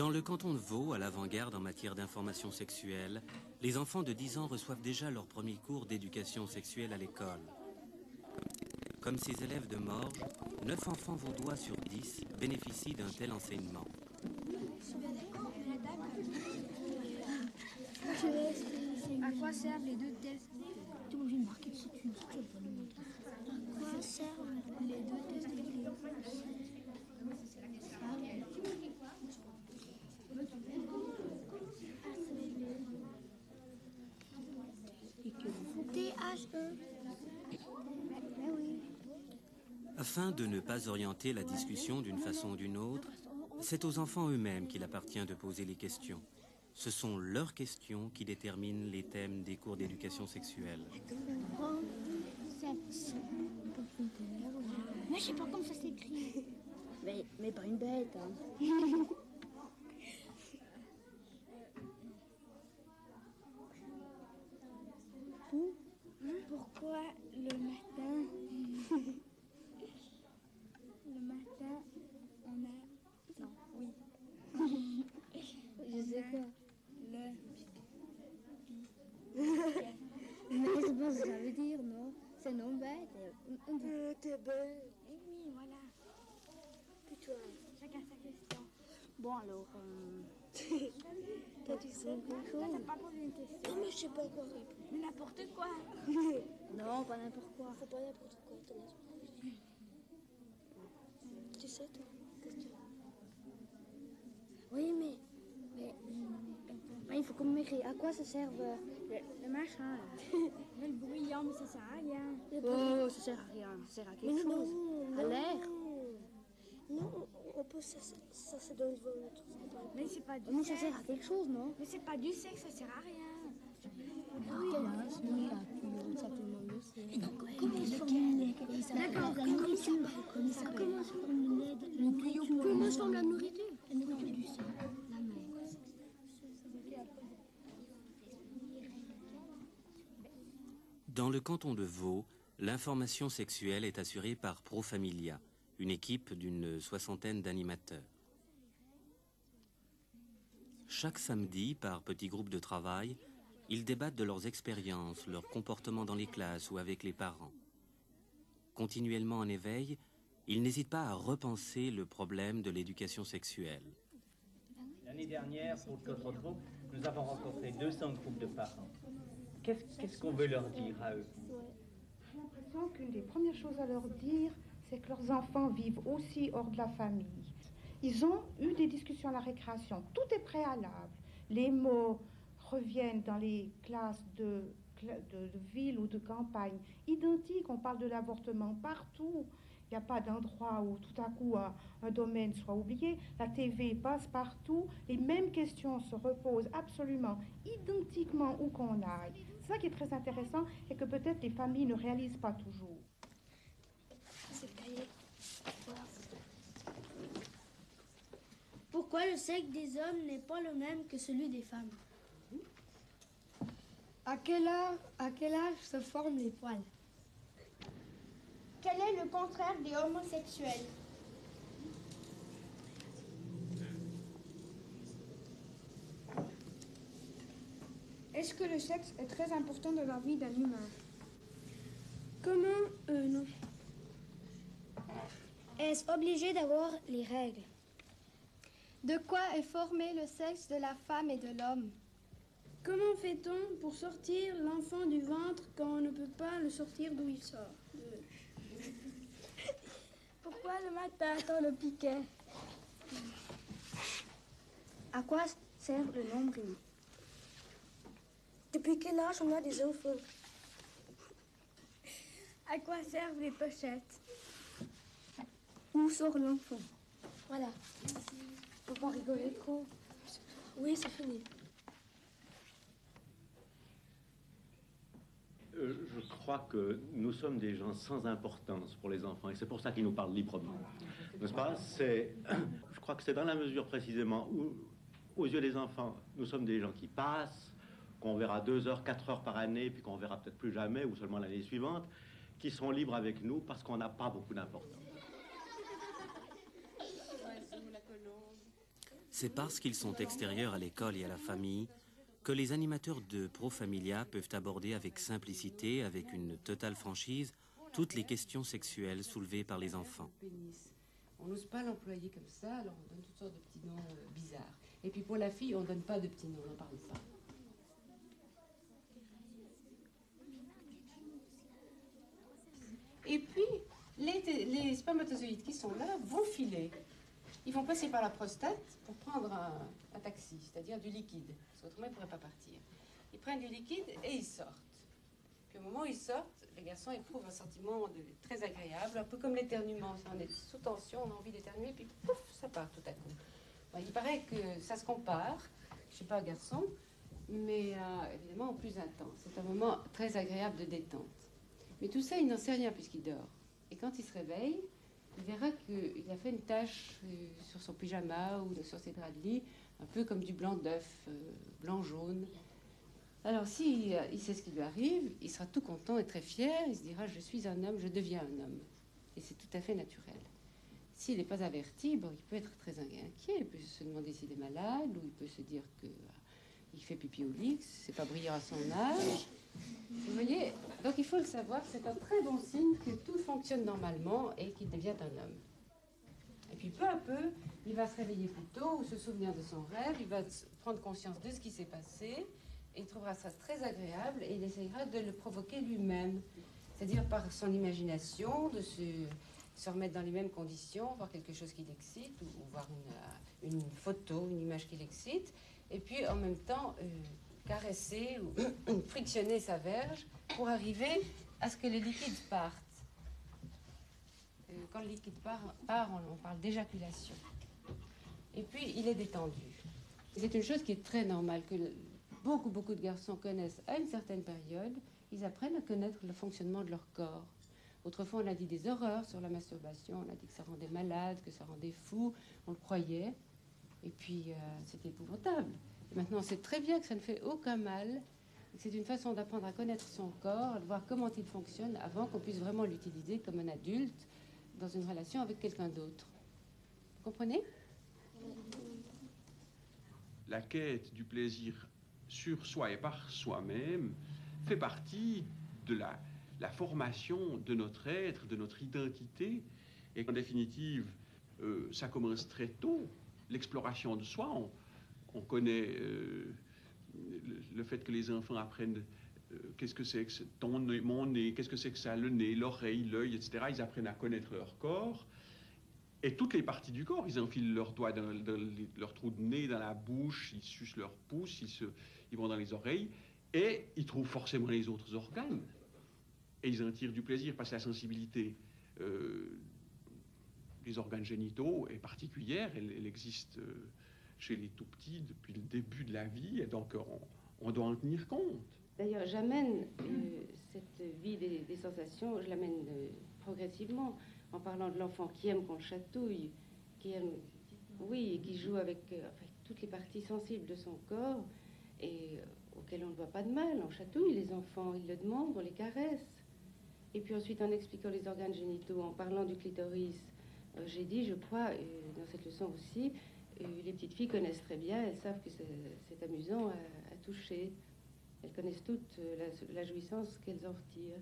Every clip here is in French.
Dans le canton de Vaud, à l'avant-garde en matière d'information sexuelle, les enfants de 10 ans reçoivent déjà leur premier cours d'éducation sexuelle à l'école. Comme ces élèves de Morges, 9 enfants vaudois sur 10 bénéficient d'un tel enseignement. À quoi servent les deux tests? À quoi servent les deux tests? THE. Oui. Afin de ne pas orienter la discussion d'une façon ou d'une autre, c'est aux enfants eux-mêmes qu'il appartient de poser les questions. Ce sont leurs questions qui déterminent les thèmes des cours d'éducation sexuelle. Moi, je sais pas comment ça s'écrit. Mais pas une bête, hein. Pourquoi le matin, on a... Non, oui. Je sais quoi. Mais c'est pas ce que ça veut dire, non? C'est non bête. T'es bête. Eh oui, voilà. Putain. Chacun sa question. Bon alors, t'as dit ça quelque Toi, chose? t'as pas posé une question. Non mais je sais pas encore répondre. Mais n'importe quoi. Non, pas n'importe quoi. Faut pas n'importe quoi, t'en as. Tu sais toi? Question. Oui mais il faut qu'on m'écrit. À quoi ça sert Le machin, là. Mais le bruyant, mais ça sert à rien. Oh, ça sert à rien. Ça sert à quelque chose. À l'air. Non, on peut, ça c'est dans le ventre. Mais c'est pas du Mais sexe. ça sert à quelque chose, non? Mais c'est pas du sexe, ça sert à rien. Comment se forme la nourriture? La nourriture du sang. La mère. Dans le canton de Vaud, l'information sexuelle est assurée par Pro Familia, une équipe d'une 60aine d'animateurs. Chaque samedi, par petits groupes de travail, ils débattent de leurs expériences, leur comportement dans les classes ou avec les parents. Continuellement en éveil, ils n'hésitent pas à repenser le problème de l'éducation sexuelle. L'année dernière, pour notre groupe, nous avons rencontré 200 groupes de parents. Qu'est-ce qu'on veut leur dire à eux? J'ai l'impression qu'une des premières choses à leur dire, c'est que leurs enfants vivent aussi hors de la famille. Ils ont eu des discussions à la récréation. Tout est préalable. Les mots reviennent dans les classes de ville ou de campagne. Identiques, on parle de l'avortement partout. Il n'y a pas d'endroit où tout à coup un domaine soit oublié. La TV passe partout. Les mêmes questions se reposent absolument identiquement où qu'on aille. C'est ça qui est très intéressant et que peut-être les familles ne réalisent pas toujours. C'est le cahier. Voilà. Pourquoi le sexe des hommes n'est pas le même que celui des femmes? À quel âge se forment les poils? Quel est le contraire des homosexuels? Est-ce que le sexe est très important dans la vie d'un humain? Non. Est-ce obligé d'avoir les règles? De quoi est formé le sexe de la femme et de l'homme? Comment fait-on pour sortir l'enfant du ventre quand on ne peut pas le sortir d'où il sort? Pourquoi le matin on le piquait? À quoi sert le nombril? Depuis quel âge on a des enfants? À quoi servent les pochettes? Où sort l'enfant? Voilà. Faut pas rigoler trop. Oui, c'est fini. Je crois que nous sommes des gens sans importance pour les enfants et c'est pour ça qu'ils nous parlent librement. N'est-ce pas? Je crois que c'est dans la mesure précisément où, aux yeux des enfants, nous sommes des gens qui passent, qu'on verra 2 heures, 4 heures par année, puis qu'on verra peut-être plus jamais ou seulement l'année suivante, qui sont libres avec nous parce qu'on n'a pas beaucoup d'importance. C'est parce qu'ils sont extérieurs à l'école et à la famille que les animateurs de Pro Familia peuvent aborder avec simplicité, avec une totale franchise, toutes les questions sexuelles soulevées par les enfants. On n'ose pas l'employer comme ça, alors on donne toutes sortes de petits noms bizarres. Et puis pour la fille, on ne donne pas de petits noms, on n'en parle pas. Et puis, les spermatozoïdes qui sont là vont filer. Ils vont passer par la prostate pour prendre un taxi, c'est-à-dire du liquide, parce qu'autrement ils ne pourraient pas partir. Ils prennent du liquide et ils sortent. Puis au moment où ils sortent, les garçons éprouvent un sentiment très agréable, un peu comme l'éternuement. On est sous tension, on a envie d'éternuer, puis pouf, ça part tout à coup. Bon, il paraît que ça se compare, je ne suis pas un garçon, mais évidemment en plus intense. C'est un moment très agréable de détente. Mais tout ça, il n'en sait rien puisqu'il dort. Et quand il se réveille, il verra qu'il a fait une tache sur son pyjama ou sur ses draps de lit, un peu comme du blanc d'œuf, blanc-jaune. Alors, si il sait ce qui lui arrive, il sera tout content et très fier. Il se dira, je suis un homme, je deviens un homme. Et c'est tout à fait naturel. S'il n'est pas averti, bon, il peut être très inquiet. Il peut se demander s'il est malade, ou il peut se dire qu'il fait pipi au lit, que c'est pas brillant à son âge. Vous voyez, donc il faut le savoir, c'est un très bon signe que tout fonctionne normalement et qu'il devient un homme. Et puis peu à peu, il va se réveiller plus tôt ou se souvenir de son rêve, il va prendre conscience de ce qui s'est passé, et il trouvera ça très agréable et il essayera de le provoquer lui-même. C'est-à-dire par son imagination, de se remettre dans les mêmes conditions, voir quelque chose qui l'excite, ou voir une photo, une image qui l'excite, et puis en même temps caresser ou frictionner sa verge pour arriver à ce que le liquide parte. Quand le liquide part, on parle d'éjaculation. Et puis, il est détendu. C'est une chose qui est très normale, que beaucoup de garçons connaissent à une certaine période. Ils apprennent à connaître le fonctionnement de leur corps. Autrefois, on a dit des horreurs sur la masturbation. On a dit que ça rendait malade, que ça rendait fou. On le croyait. Et puis, c'était épouvantable. Et maintenant, on sait très bien que ça ne fait aucun mal. C'est une façon d'apprendre à connaître son corps, de voir comment il fonctionne avant qu'on puisse vraiment l'utiliser comme un adulte dans une relation avec quelqu'un d'autre. Vous comprenez ? La quête du plaisir sur soi et par soi-même fait partie de la formation de notre être, de notre identité. Et en définitive, ça commence très tôt, l'exploration de soi. On connaît le fait que les enfants apprennent qu'est-ce que c'est que ton nez, mon nez, qu'est-ce que c'est que ça, le nez, l'oreille, l'œil, etc. Ils apprennent à connaître leur corps. Et toutes les parties du corps, ils enfilent leurs doigts dans leur trou de nez, dans la bouche, ils sucent leur pouce, ils vont dans les oreilles, et ils trouvent forcément les autres organes. Et ils en tirent du plaisir, parce que la sensibilité des organes génitaux est particulière, elle existe chez les tout-petits depuis le début de la vie, et donc on doit en tenir compte. D'ailleurs, j'amène cette vie des sensations, je l'amène progressivement, en parlant de l'enfant qui aime qu'on le chatouille, qui aime, oui, et qui joue avec toutes les parties sensibles de son corps, et auxquelles on ne voit pas de mal. On chatouille les enfants, ils le demandent, on les caresse. Et puis ensuite, en expliquant les organes génitaux, en parlant du clitoris, j'ai dit, je crois, dans cette leçon aussi, les petites filles connaissent très bien, elles savent que c'est amusant à toucher. Elles connaissent toutes la jouissance qu'elles en retirent.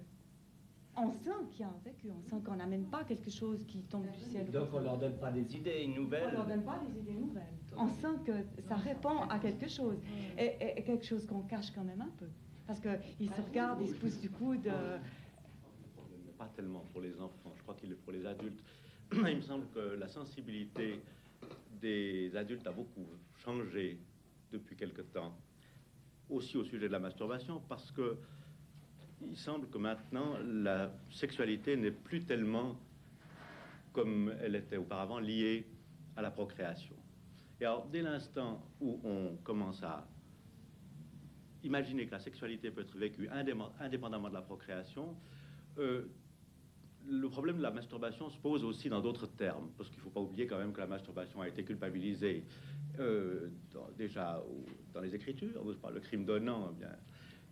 On sent qu'il y a un vécu, on sent qu'on n'amène pas quelque chose qui tombe du ciel. Donc on ne leur donne pas des idées nouvelles. On ne leur donne pas des idées nouvelles. On sent que ça répond à quelque chose. Et quelque chose qu'on cache quand même un peu. Parce qu'ils se regardent, ils se poussent du coude. Pas tellement pour les enfants, je crois qu'il est pour les adultes. Il me semble que la sensibilité des adultes a beaucoup changé depuis quelque temps, aussi au sujet de la masturbation, parce que il semble que maintenant la sexualité n'est plus tellement comme elle était auparavant liée à la procréation. Et alors, dès l'instant où on commence à imaginer que la sexualité peut être vécue indépendamment de la procréation, le problème de la masturbation se pose aussi dans d'autres termes, parce qu'il ne faut pas oublier quand même que la masturbation a été culpabilisée déjà dans les Écritures. Le crime donnant, eh bien,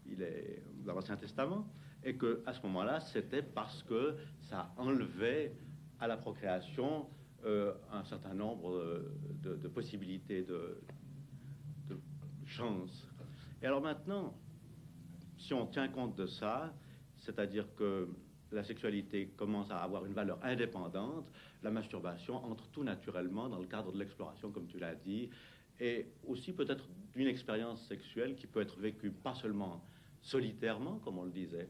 il est dans l'Ancien Testament, et qu'à ce moment-là, c'était parce que ça enlevait à la procréation un certain nombre de possibilités, de chances. Et alors maintenant, si on tient compte de ça, c'est-à-dire que la sexualité commence à avoir une valeur indépendante, la masturbation entre tout naturellement dans le cadre de l'exploration, comme tu l'as dit, et aussi peut-être d'une expérience sexuelle qui peut être vécue pas seulement solitairement, comme on le disait,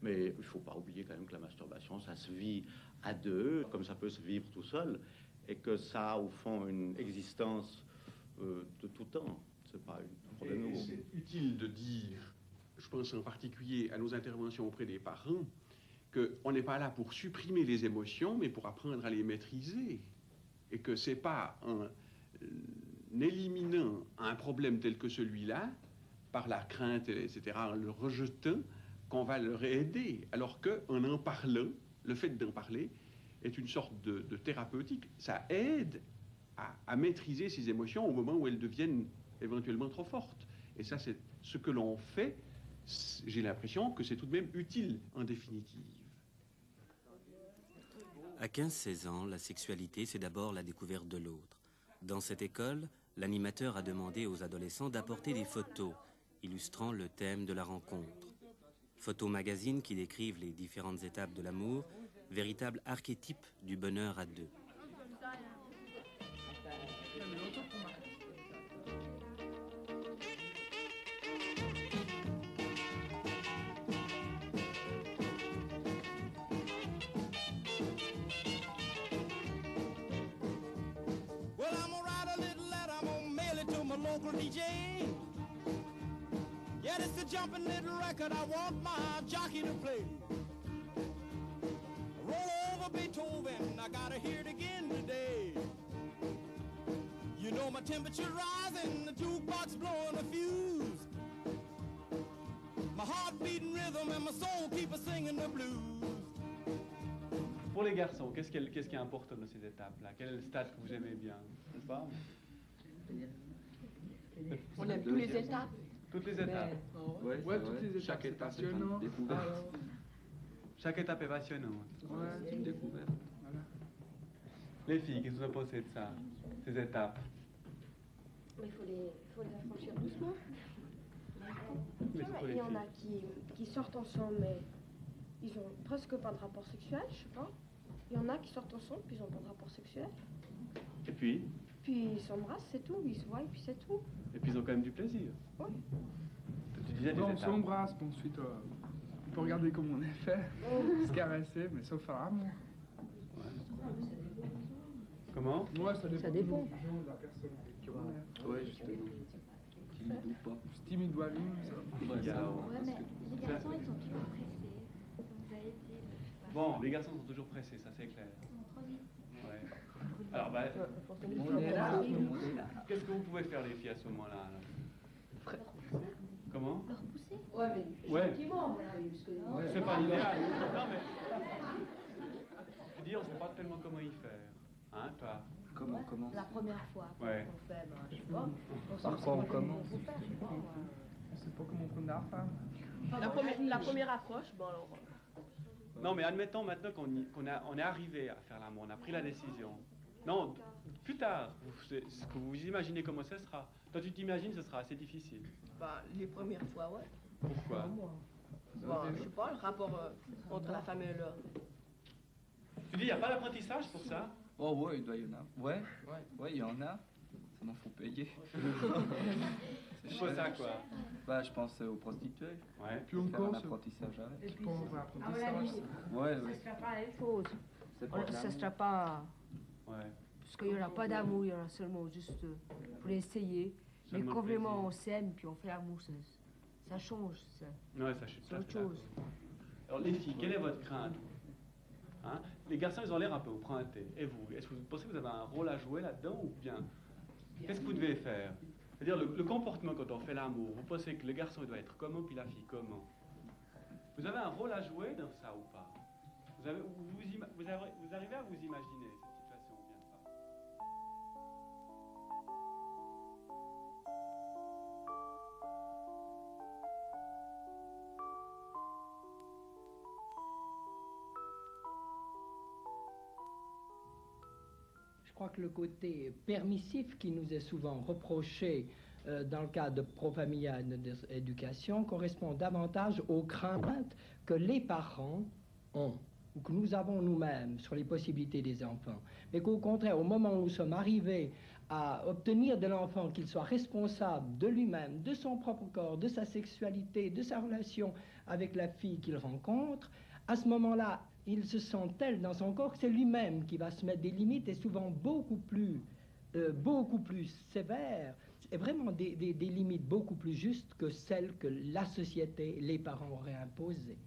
mais il ne faut pas oublier quand même que la masturbation, ça se vit à deux, comme ça peut se vivre tout seul, et que ça a au fond une existence de tout temps. C'est pas un problème nouveau. C'est utile de dire, je pense en particulier à nos interventions auprès des parents, qu'on n'est pas là pour supprimer les émotions, mais pour apprendre à les maîtriser. Et que ce n'est pas en éliminant un problème tel que celui-là, par la crainte, etc., en le rejetant, qu'on va leur aider. Alors qu'en en parlant, le fait d'en parler est une sorte de thérapeutique. Ça aide à maîtriser ces émotions au moment où elles deviennent éventuellement trop fortes. Et ça, c'est ce que l'on fait. J'ai l'impression que c'est tout de même utile, en définitive. À 15-16 ans, la sexualité, c'est d'abord la découverte de l'autre. Dans cette école, l'animateur a demandé aux adolescents d'apporter des photos illustrant le thème de la rencontre. Photos magazines qui décrivent les différentes étapes de l'amour, véritable archétype du bonheur à deux. DJ. Yeah, this is a jumping little record I want my jockey to play. Roll over Beethoven, I gotta hear it again today. You know my temperature rising, the jukebox blowing a fuse. My heart beating rhythm and my soul keep singing the blues. Pour les garçons, qu'est-ce qui importe dans ces étapes-là? Quel est le stade que vous aimez bien? N'est-ce pas? On aime toutes les étapes. Toutes les étapes. Ouais, toutes les étapes. Chaque étape est passionnant. Chaque étape est passionnante. Ouais, c'est une découverte. Voilà. Les filles, qu'est-ce que vous en pensez de ça, ces étapes? Mais il faut les affranchir doucement. Il y en a qui sortent ensemble, mais ils ont presque pas de rapport sexuel, je sais pas. Il y en a qui sortent ensemble, puis ils n'ont pas de rapport sexuel. Et puis ils s'embrassent, c'est tout. Ils se voient, et puis c'est tout. Et puis ils ont quand même du plaisir. Oui. Tu disais des on étapes. s'embrasse, puis ensuite on peut regarder comment on est fait, se caresser, mais sauf à l'amour. Comment? Ouais, ça dépend. Ça dépend. De la personne avec qui on est. Ouais, justement. Timide ou pas. Timide ou avis, ça. Ouais, mais les garçons, ils sont toujours pressés. Vous avez dit. Bon, les garçons sont toujours pressés, ça c'est clair. Ouais. Alors, bah, On est là. qu'est-ce que vous pouvez faire, les filles, à ce moment-là là? Comment? Leur pousser? Ouais, mais gentiment, voilà, parce que... C'est pas l'idéal. Non, mais... Je veux dire, on ne sait pas tellement comment y faire. Hein, toi? Comment? La première fois Ouais. qu'on fait, ben, je sais pas. Par quoi on commence? On sait pas comment prendre la femme. La première approche, bon alors... Non, mais admettons maintenant on est arrivé à faire l'amour, on a pris la décision. Non, plus tard, ce que vous imaginez comment ce sera. Toi, tu t'imagines, ce sera assez difficile. Bah, les premières fois, ouais. Pourquoi? Bah, je sais pas, le rapport entre la femme et l'homme. Tu dis, il n'y a pas d'apprentissage pour ça? Oh ouais, il doit y en avoir. Ouais, il y en a. Seulement, faut payer. C'est quoi ça, quoi? Bah, je pense aux prostituées. Ouais. Puis Faire encore, un apprentissage avec. et puis on va apprendre ça. Ouais. Ça sera pas la même chose. C'est Ça sera pas... Ouais. Parce qu'il n'y aura pas d'amour, il y aura seulement juste pour essayer. Mais Seulement quand vraiment plaisir. on s'aime, puis on fait l'amour, ça change. Ouais, ça, je suis C'est autre d'accord. chose. Alors, les filles, quelle est votre crainte? Hein? Les garçons, ils ont l'air un peu empruntés. Et vous? Est-ce que vous pensez que vous avez un rôle à jouer là-dedans ou bien? Qu'est-ce que vous devez faire? C'est-à-dire, le comportement quand on fait l'amour, vous pensez que le garçon il doit être comment, puis la fille comment? Vous avez un rôle à jouer dans ça ou pas? Vous arrivez à vous imaginer cette situation ou bien pas? crois que le côté permissif qui nous est souvent reproché dans le cadre de Pro-Familia d'éducation correspond davantage aux craintes que les parents ont, ou que nous avons nous-mêmes sur les possibilités des enfants. Mais qu'au contraire, au moment où nous sommes arrivés à obtenir de l'enfant qu'il soit responsable de lui-même, de son propre corps, de sa sexualité, de sa relation avec la fille qu'il rencontre, à ce moment-là, il se sent tel dans son corps que c'est lui-même qui va se mettre des limites et souvent beaucoup plus sévères, et vraiment des limites beaucoup plus justes que celles que la société, les parents auraient imposées.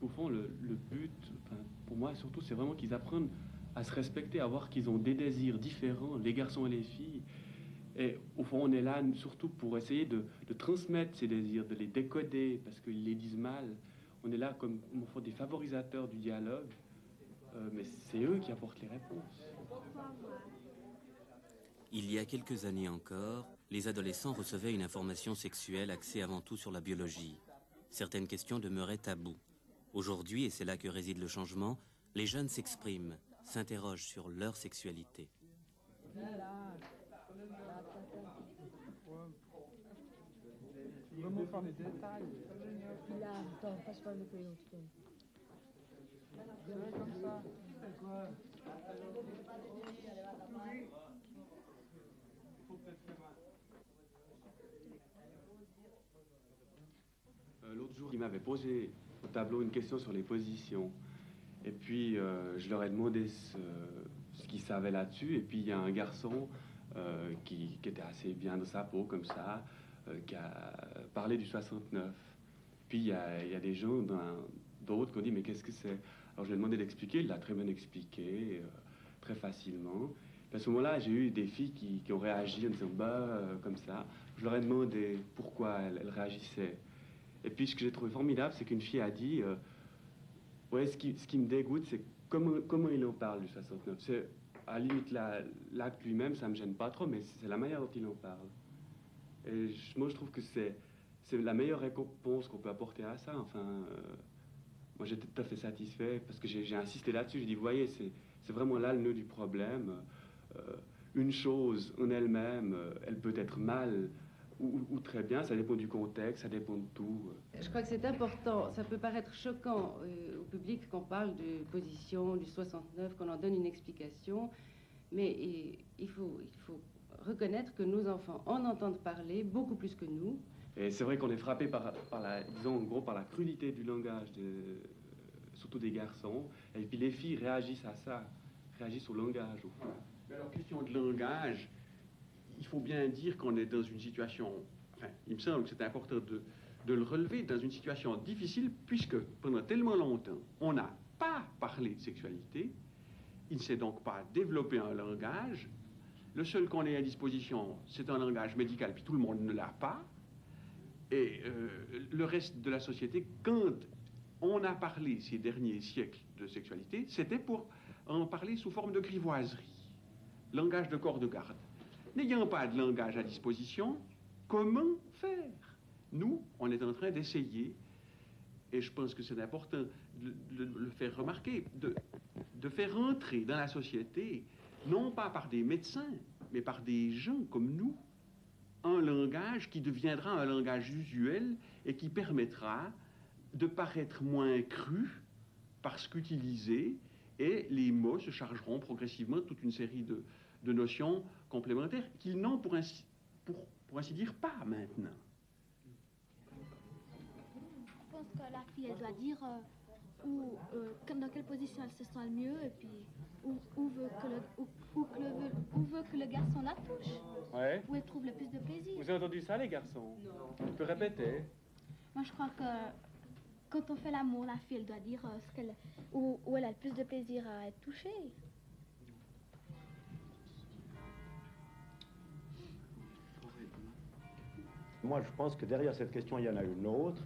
Au fond, le but, enfin, pour moi surtout, c'est vraiment qu'ils apprennent à se respecter, à voir qu'ils ont des désirs différents, les garçons et les filles. Et au fond, on est là surtout pour essayer de transmettre ces désirs, de les décoder, parce qu'ils les disent mal. On est là comme au fond, des favorisateurs du dialogue, mais c'est eux qui apportent les réponses. Il y a quelques années encore, les adolescents recevaient une information sexuelle axée avant tout sur la biologie. Certaines questions demeuraient taboues. Aujourd'hui, et c'est là que réside le changement, les jeunes s'expriment, s'interrogent sur leur sexualité. Vraiment faire des détails. Là, attends, passe pas le crayon. C'est comme ça. C'est quoi? L'autre jour, il m'avait posé au tableau une question sur les positions. Et puis, je leur ai demandé ce qu'ils savaient là-dessus. Et puis, il y a un garçon qui était assez bien dans sa peau, comme ça, qui a parlé du 69. Puis, il y a des gens, d'autres, qui ont dit, mais qu'est-ce que c'est? Alors, je lui ai demandé d'expliquer. Il l'a très bien expliqué, très facilement. Puis, à ce moment-là, j'ai eu des filles qui ont réagi en disant, comme ça. Je leur ai demandé pourquoi elles réagissaient. Et puis, ce que j'ai trouvé formidable, c'est qu'une fille a dit, ouais, ce qui me dégoûte, c'est comment il en parle du 69. C'est, à la limite, l'acte lui-même, ça me gêne pas trop, mais c'est la manière dont il en parle. Et moi, je trouve que c'est la meilleure récompense qu'on peut apporter à ça. Enfin, moi, j'étais tout à fait satisfait, parce que j'ai insisté là-dessus. J'ai dit, vous voyez, c'est vraiment là le nœud du problème. Une chose en elle-même, elle peut être mal ou très bien, ça dépend du contexte, ça dépend de tout. Je crois que c'est important, ça peut paraître choquant au public qu'on parle de position, du 69, qu'on en donne une explication, mais il faut reconnaître que nos enfants en entendent parler beaucoup plus que nous. Et c'est vrai qu'on est frappé par la crudité du langage, surtout des garçons, et puis les filles réagissent à ça, réagissent au langage, au fond. Mais alors, question de langage, il faut bien dire qu'on est dans une situation, enfin, il me semble que c'est important de le relever, dans une situation difficile, puisque pendant tellement longtemps, on n'a pas parlé de sexualité, il ne s'est donc pas développé un langage. Le seul qu'on ait à disposition, c'est un langage médical, puis tout le monde ne l'a pas. Et le reste de la société, quand on a parlé ces derniers siècles de sexualité, c'était pour en parler sous forme de grivoiserie, langage de corps de garde. N'ayant pas de langage à disposition, comment faire? Nous, on est en train d'essayer, et je pense que c'est important de le faire remarquer, de faire entrer dans la société, non pas par des médecins, mais par des gens comme nous, un langage qui deviendra un langage usuel et qui permettra de paraître moins cru parce qu'utilisé, et les mots se chargeront progressivement de toute une série de notions complémentaires qu'ils n'ont pour ainsi dire pas maintenant. Je pense que la fille, elle doit dire dans quelle position elle se sent le mieux et puis où veut que le garçon la touche. Ouais. Où elle trouve le plus de plaisir. Vous avez entendu ça, les garçons? Non. Tu peux répéter? Moi, je crois que quand on fait l'amour, la fille, elle doit dire où elle a le plus de plaisir à être touchée. Moi, je pense que derrière cette question, il y en a une autre.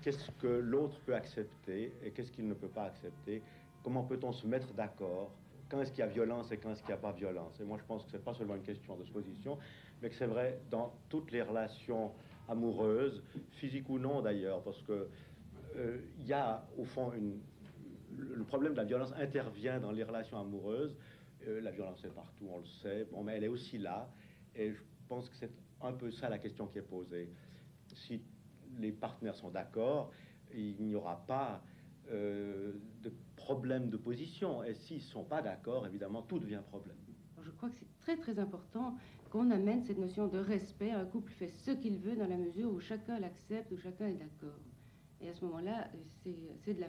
Qu'est-ce que l'autre peut accepter et qu'est-ce qu'il ne peut pas accepter? Comment peut-on se mettre d'accord? Quand est-ce qu'il y a violence et quand est-ce qu'il n'y a pas violence? Et moi, je pense que ce n'est pas seulement une question de position, mais que c'est vrai dans toutes les relations amoureuses, physiques ou non d'ailleurs, parce que il y a, au fond, le problème de la violence intervient dans les relations amoureuses La violence est partout, on le sait, bon, mais elle est aussi là. Et je pense que c'est un peu ça la question qui est posée. Si les partenaires sont d'accord, il n'y aura pas de problème de position. Et s'ils ne sont pas d'accord, évidemment, tout devient problème. Je crois que c'est très très important qu'on amène cette notion de respect. Un couple fait ce qu'il veut dans la mesure où chacun l'accepte, où chacun est d'accord. Et à ce moment-là, c'est de la